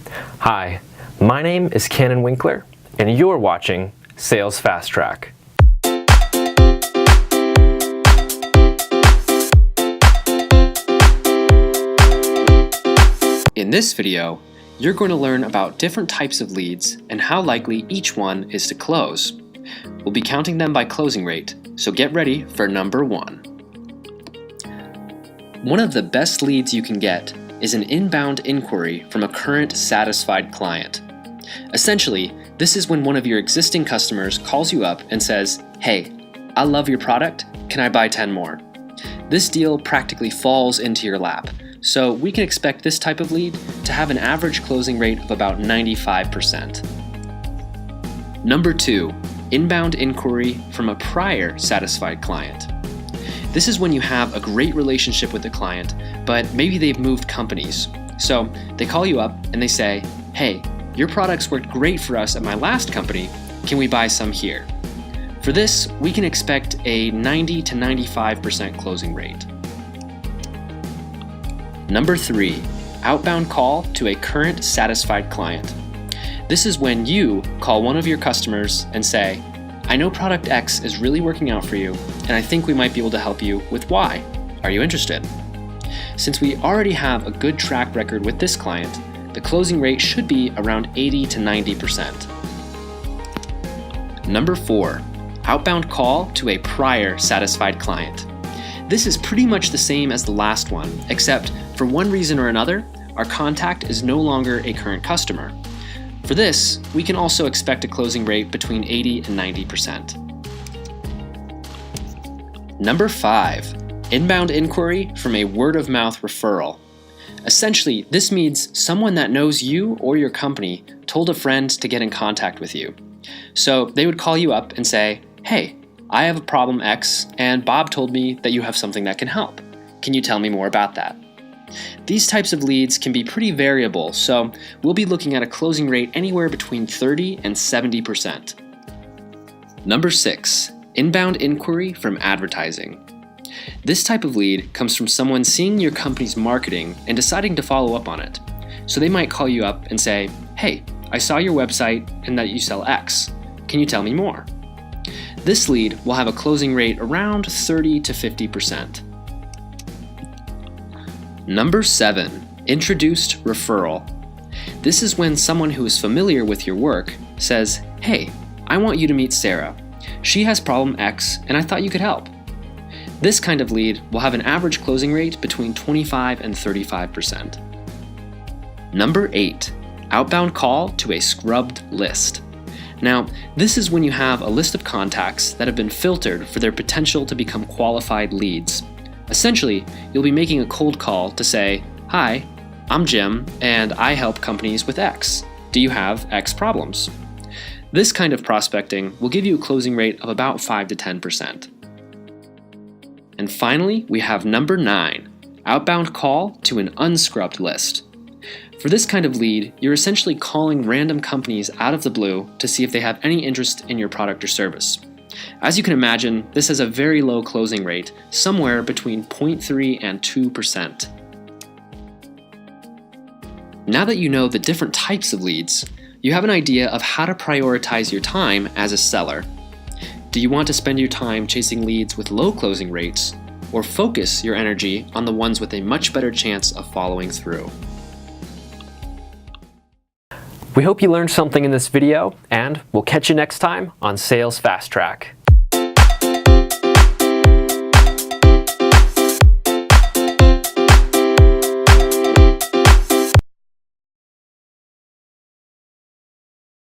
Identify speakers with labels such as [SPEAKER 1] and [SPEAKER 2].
[SPEAKER 1] Hi, my name is Cannon Winkler, and you're watching Sales Fast Track. In this video, you're going to learn about different types of leads and how likely each one is to close. We'll be counting them by closing rate, so get ready for number 1. One of the best leads you can get is an inbound inquiry from a current satisfied client. Essentially, this is when one of your existing customers calls you up and says, "Hey, I love your product, can I buy 10 more?" This deal practically falls into your lap, so we can expect this type of lead to have an average closing rate of about 95%. Number 2, inbound inquiry from a prior satisfied client. This is when you have a great relationship with the client, but maybe they've moved companies. So they call you up and they say, "Hey, your products worked great for us at my last company, can we buy some here?" For this, we can expect a 90 to 95% closing rate. Number 3, outbound call to a current satisfied client. This is when you call one of your customers and say, "I know product X is really working out for you, and I think we might be able to help you with Y. Are you interested?" Since we already have a good track record with this client, the closing rate should be around 80 to 90%. Number 4, outbound call to a prior satisfied client. This is pretty much the same as the last one, except for one reason or another, our contact is no longer a current customer. For this, we can also expect a closing rate between 80 and 90%. Number 5, inbound inquiry from a word-of-mouth referral. Essentially, this means someone that knows you or your company told a friend to get in contact with you. So they would call you up and say, "Hey, I have a problem X, and Bob told me that you have something that can help. Can you tell me more about that?" These types of leads can be pretty variable, so we'll be looking at a closing rate anywhere between 30 and 70%. Number 6, inbound inquiry from advertising. This type of lead comes from someone seeing your company's marketing and deciding to follow up on it. So they might call you up and say, "Hey, I saw your website and that you sell X. Can you tell me more?" This lead will have a closing rate around 30 to 50%. Number 7, introduced referral. This is when someone who is familiar with your work says, "Hey, I want you to meet Sarah. She has problem X and I thought you could help." This kind of lead will have an average closing rate between 25 and 35%. Number 8, outbound call to a scrubbed list. Now, this is when you have a list of contacts that have been filtered for their potential to become qualified leads. Essentially, you'll be making a cold call to say, "Hi, I'm Jim, and I help companies with X. Do you have X problems?" This kind of prospecting will give you a closing rate of about 5 to 10%. And finally, we have number 9, outbound call to an unscrubbed list. For this kind of lead, you're essentially calling random companies out of the blue to see if they have any interest in your product or service. As you can imagine, this has a very low closing rate, somewhere between 0.3 and 2%. Now that you know the different types of leads, you have an idea of how to prioritize your time as a seller. Do you want to spend your time chasing leads with low closing rates, or focus your energy on the ones with a much better chance of following through? We hope you learned something in this video, and we'll catch you next time on Sales Fast Track.